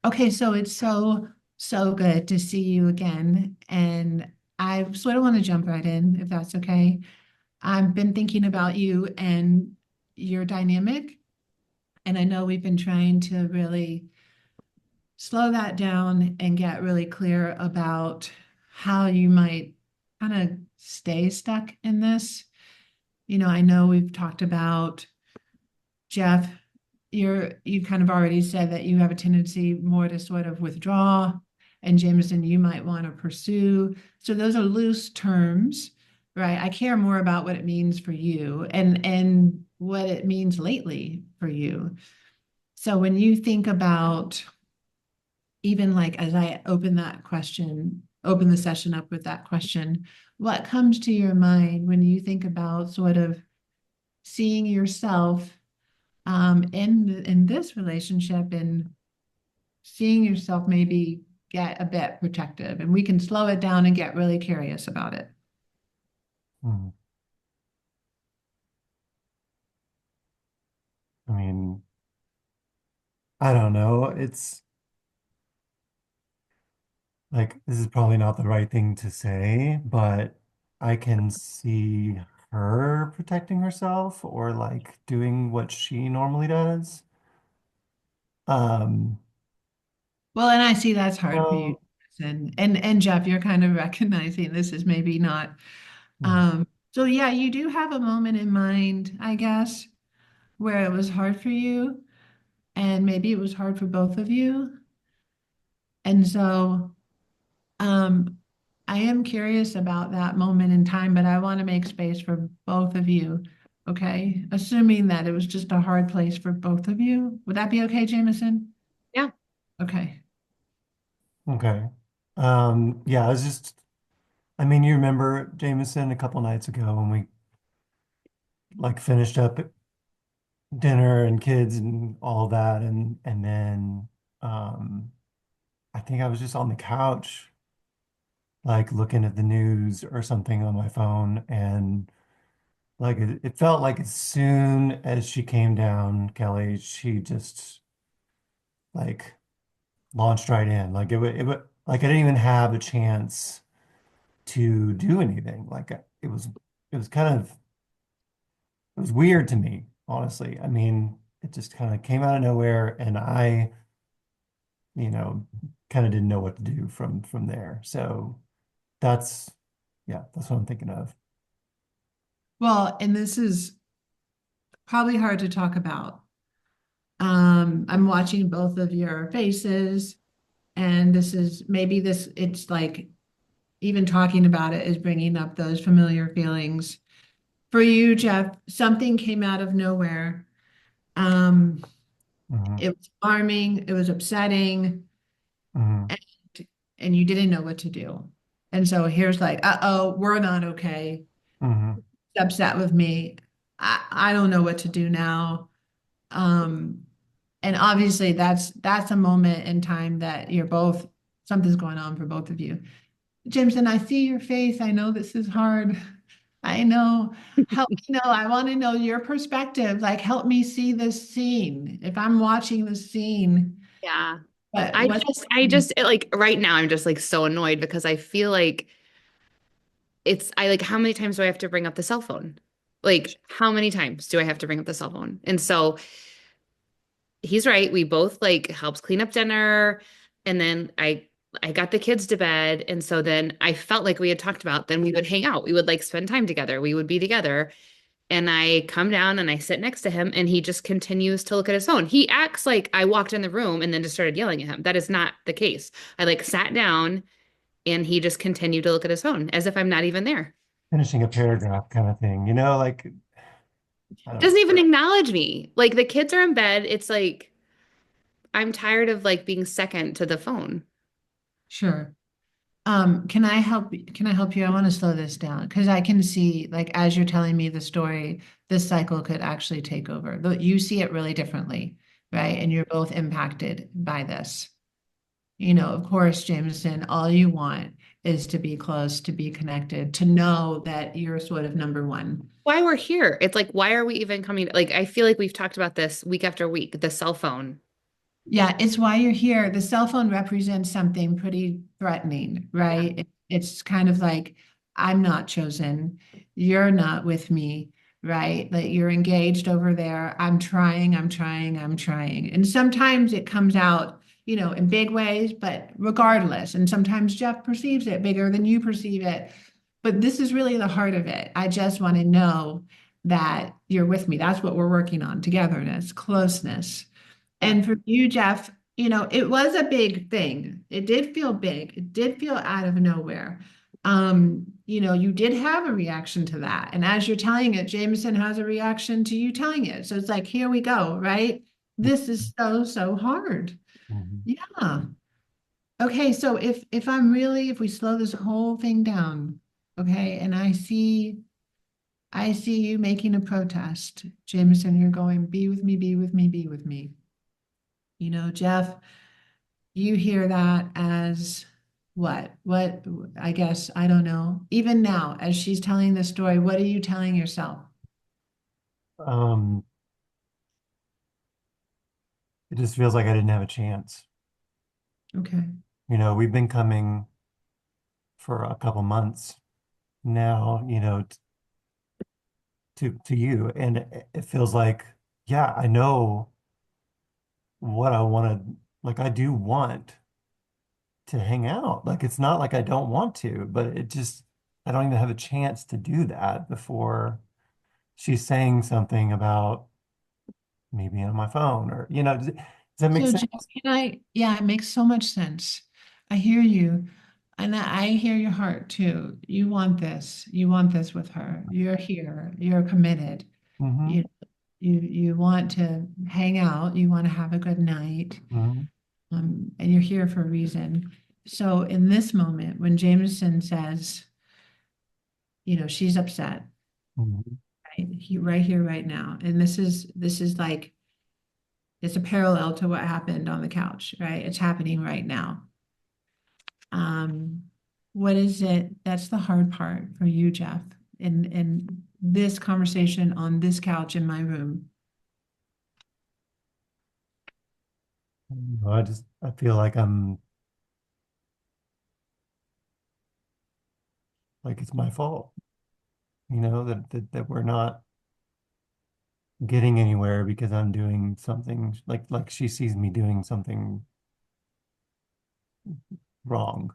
Okay, so it's so good to see you again. And I sort of want to jump right in, if that's okay. I've been thinking about you and your dynamic, and I know we've been trying to really slow that down and get really clear about how you might kind of stay stuck in this. I know we've talked about Jeff, you kind of already said that you have a tendency more to sort of withdraw, and Jameson, you might want to pursue. So those are loose terms, right? I care more about what it means for you and what it means lately for you. So when you think about even like as I open the session up with that question, what comes to your mind when you think about sort of seeing yourself in this relationship and seeing yourself maybe get a bit protective, and we can slow it down and get really curious about it. Hmm. I mean, I don't know. It's like this is probably not the right thing to say, but I can see her protecting herself or like doing what she normally does. Um, Well, and I see that's hard for you. so And Jeff, you're kind of recognizing this is maybe not. yeah. So yeah, you do have a moment in mind, I guess, where it was hard for you, and maybe it was hard for both of you. And so Um, I am curious about that moment in time, but I want to make space for both of you. Okay, assuming that it was just a hard place for both of you. Would that be okay, Jameson? Yeah. Okay. Okay. Yeah, I was just I mean, you remember Jameson a couple nights ago when we like finished up dinner and kids and all that and then um I think I was just on the couch like looking at the news or something on my phone and like it felt like as soon as she came down, Kelly, she just like launched right in. Like it would like I didn't even have a chance to do anything. Like it was kind of it was weird to me, honestly. I mean, it just kind of came out of nowhere and I, you know, kind of didn't know what to do from there. So that's yeah, that's what I'm thinking of. Well, and this is probably hard to talk about. I'm watching both of your faces, and this is maybe it's like even talking about it is bringing up those familiar feelings. For you, Jeff, something came out of nowhere. Um, Hmm. it was alarming, it was upsetting, Hmm. and, and you didn't know what to do. And so here's like, uh-oh, we're not okay. Hmm. Upset with me. I don't know what to do now. Um, and obviously that's a moment in time that you're both something's going on for both of you. Jameson, I see your face. I know this is hard. I know. Help me know. I want to know your perspective. Like, help me see this scene. If I'm watching the scene, Yeah. but I what? just, I just like right now, I'm just like so annoyed because I feel like I like, how many times do I have to bring up the cell phone? Like, how many times do I have to bring up the cell phone? And so he's right. We both like helps clean up dinner. And then I got the kids to bed. And so then I felt like we had talked about, then we would hang out. We would like spend time together. We would be together. And I come down and I sit next to him and he just continues to look at his phone. He acts like I walked in the room and then just started yelling at him. That is not the case. I like sat down and he just continued to look at his phone as if I'm not even there. Finishing a paragraph kind of thing, like I don't Doesn't know. even acknowledge me. Like the kids are in bed. It's like I'm tired of like being second to the phone. Sure. Can I help? Can I help you? I want to slow this down because I can see, like, as you're telling me the story, this cycle could actually take over. You see it really differently, right? And you're both impacted by this. Of course, Jameson, all you want is to be close, to be connected, to know that you're sort of number one. Why we're here. It's like, why are we even coming? Like, I feel like we've talked about this week after week, the cell phone. Yeah, it's why you're here. The cell phone represents something pretty threatening, Yeah. right? It's kind of like, I'm not chosen. You're not with me, right? That you're engaged over there. I'm trying, I'm trying, I'm trying. And sometimes it comes out, in big ways, but regardless. And sometimes Jeff perceives it bigger than you perceive it. But this is really the heart of it. I just want to know that you're with me. That's what we're working on, togetherness, closeness. Yeah. And for you, Jeff, it was a big thing. It did feel big. It did feel out of nowhere. You did have a reaction to that. And as you're telling it, Jameson has a reaction to you telling it. So it's like, here we go, right? This is so, so hard. Mhm. Yeah. Okay, so if we slow this whole thing down, okay, and I see you making a protest, Jameson, you're going, be with me, be with me, be with me. Jeff, you hear that as what? What, I guess, I don't know. Even now, as she's telling the story, what are you telling yourself? Um, it just feels like I didn't have a chance. Okay. We've been coming for a couple months now, to you, and it feels like, yeah, I know what I wanted. Like, I do want to hang out. Like, it's not like I don't want to, but I don't even have a chance to do that before she's saying something about me being on my phone, or, does that make So, sense? Jeff, yeah, it makes so much sense. I hear you. And I hear your heart too. You want this. You want this with her. You're here. You're committed. Mm-hmm. You, you want to hang out. You want to have a good night. Mm-hmm. And you're here for a reason. So in this moment, when Jameson says, she's upset, Mm-hmm. right here, right now, and this is like it's a parallel to what happened on the couch, right? It's happening right now. Um, what is it? That's the hard part for you, Jeff, in this conversation on this couch in my room. I feel like it's my fault, that we're not getting anywhere because I'm doing something, like she sees me doing something wrong.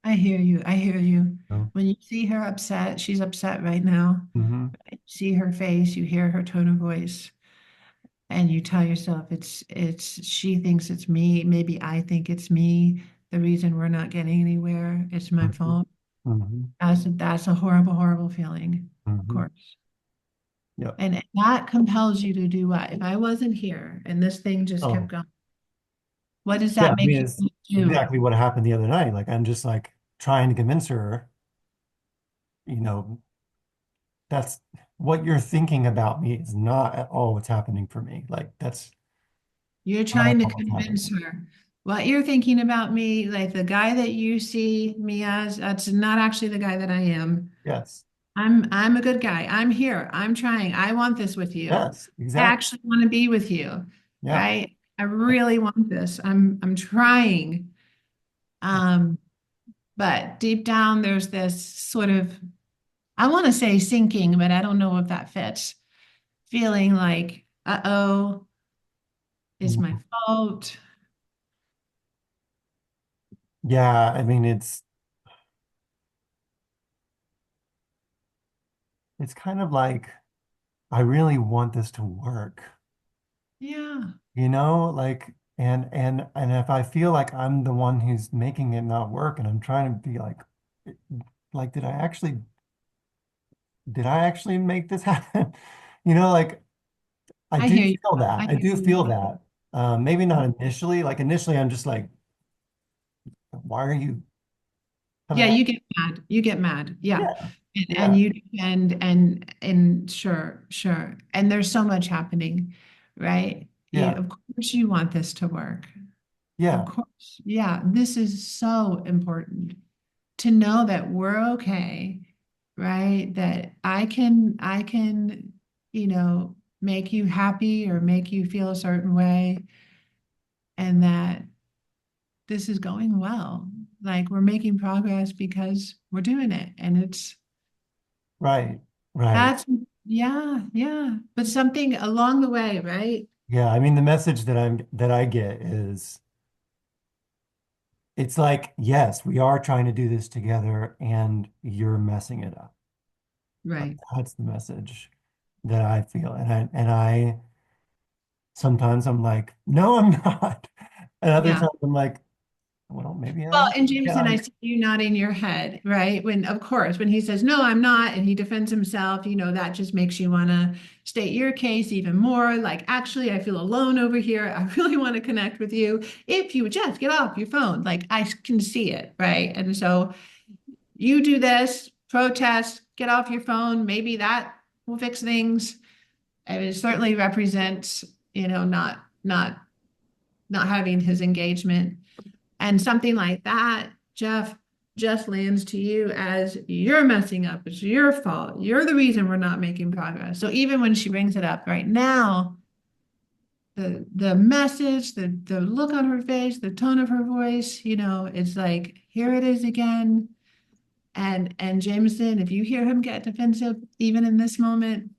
I hear you. I hear you. You When you see her upset, she's upset right now. Mm-hmm. You see her face, you hear her tone of voice, and you tell yourself it's she thinks it's me, maybe I think it's me. The reason we're not getting anywhere, it's my Mm-hmm. fault. Mm-hmm. That's a horrible, horrible feeling, of Mm-hmm. course. Yep. And that compels you to do what? If I wasn't here and this thing just kept Oh, going, what does yeah. that I mean, make you it's do? exactly what happened the other night. Like, I'm just like trying to convince her, you know, that's what you're thinking about me is not at all what's happening for me. Like, that's You're not at trying to all what's convince happening. her what you're thinking about me, like the guy that you see me as, that's not actually the guy that I am. Yes. I'm a good guy. I'm here. I'm trying. I want this with you. Yes. I Exactly. actually want to be with you, Yeah. right? I really want this. I'm trying. Um, but deep down there's this sort of, I want to say sinking, but I don't know if that fits. Feeling like, uh-oh, is my Mhm. fault. Yeah. I mean, it's kind of like I really want this to work, Yeah. like, and if I feel like I'm the one who's making it not work, and I'm trying to be like, did I actually make this happen? Like, I I do hear you. feel that. I I hear do you. feel that. Maybe not initially. Like, initially, I'm just like, why are you coming Yeah, at? you get mad. You get mad. Yeah. Yeah. And Yeah. you and sure, sure. And there's so much happening, right? Yeah. Of course you want this to work. Of Yeah. course. Yeah, this is so important to know that we're okay, right? That I can make you happy or make you feel a certain way. and that this is going well. Like we're making progress because we're doing it. And it's Right. Right. that's yeah, yeah. But something along the way, right? Yeah. I mean, the message that I get is it's like, yes, we are trying to do this together and you're messing it up. Like, Right. that's the message that I feel. And I sometimes I'm like, no, I'm not. And other Yeah. times I'm like, well, maybe I Well, am. and Yeah. Jameson, I see you nodding your head, right? When, of course, when he says, no, I'm not, and he defends himself, that just makes you want to state your case even more. Like, actually, I feel alone over here. I really want to connect with you. If you would just get off your phone, like, I can see it, right? And so you do this, protest, get off your phone. Maybe that will fix things. And it certainly represents, not having his engagement. And something like that, Jeff, just lands to you as you're messing up. It's your fault. You're the reason we're not making progress. So even when she brings it up right now, the message, the look on her face, the tone of her voice, it's like, here it is again. And Jameson, if you hear him get defensive, even in this moment,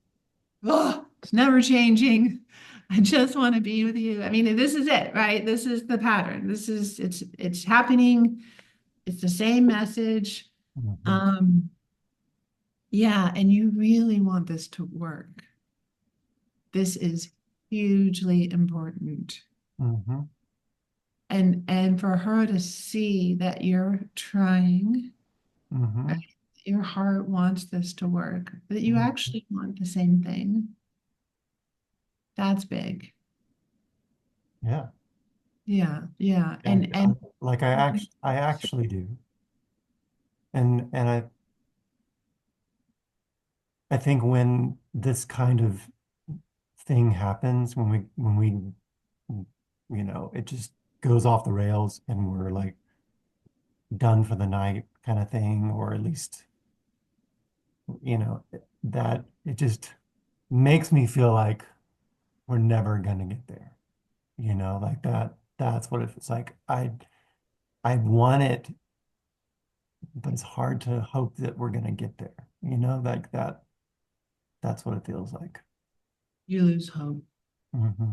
oh, it's never changing. I just want to be with you. I mean, this is it, right? This is the pattern. It's happening. It's the same message. Mhm. Um, yeah, and you really want this to work. This is hugely important. Mhm. And for her to see that you're trying, right? Mhm. Your heart wants this to work, that you Mhm. actually want the same thing. That's big. Yeah. Yeah, yeah. Yeah. And Like I actually do. And I think when this kind of thing happens, when we it just goes off the rails and we're like done for the night kind of thing, or at least, that it just makes me feel like we're never gonna get there. Like that's what it's like. I want it, but it's hard to hope that we're gonna get there. Like that's what it feels like. you lose hope. Hmm.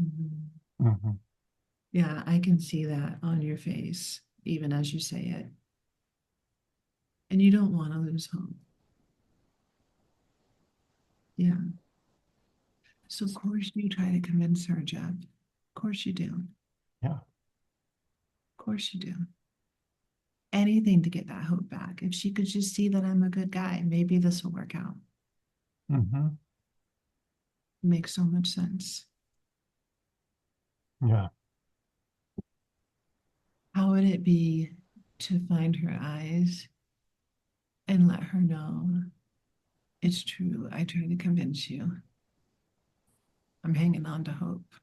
Mhm. Hmm. Yeah, I can see that on your face, even as you say it. And you don't want to lose hope. Yeah. So of course you try to convince her, Jeff. Of course you do. Yeah. Of course you do. Anything to get that hope back. If she could just see that I'm a good guy, maybe this will work out. Hmm. It makes so much sense. Yeah. How would it be to find her eyes and let her know it's true? I tried to convince you. I'm hanging on to hope.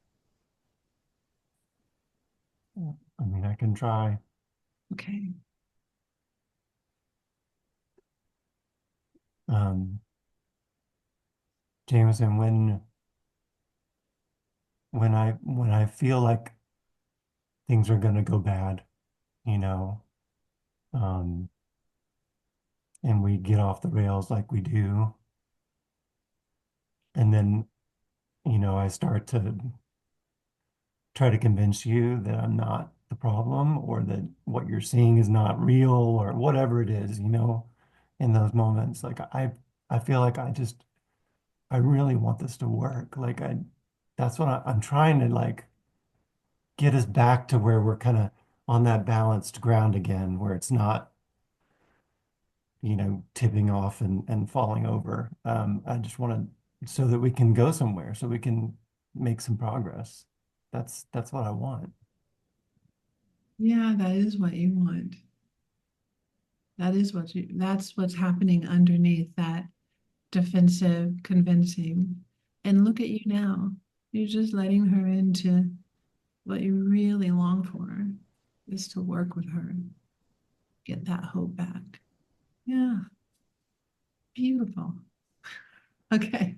I mean, I can try. Okay. Um, Jameson, when I feel like things are gonna go bad, you know, um, and we get off the rails like we do, and then, I start to try to convince you that I'm not the problem or that what you're seeing is not real or whatever it is, in those moments. Like I feel like I really want this to work. Like that's what I'm trying to like get us back to where we're kind of on that balanced ground again, where it's not, tipping off and falling over. I just want to, so that we can go somewhere, so we can make some progress. That's what I want. Yeah, that is what you want. That's what's happening underneath that defensive convincing. And look at you now. You're just letting her into what you really long for is to work with her, get that hope back. Yeah, beautiful. Okay.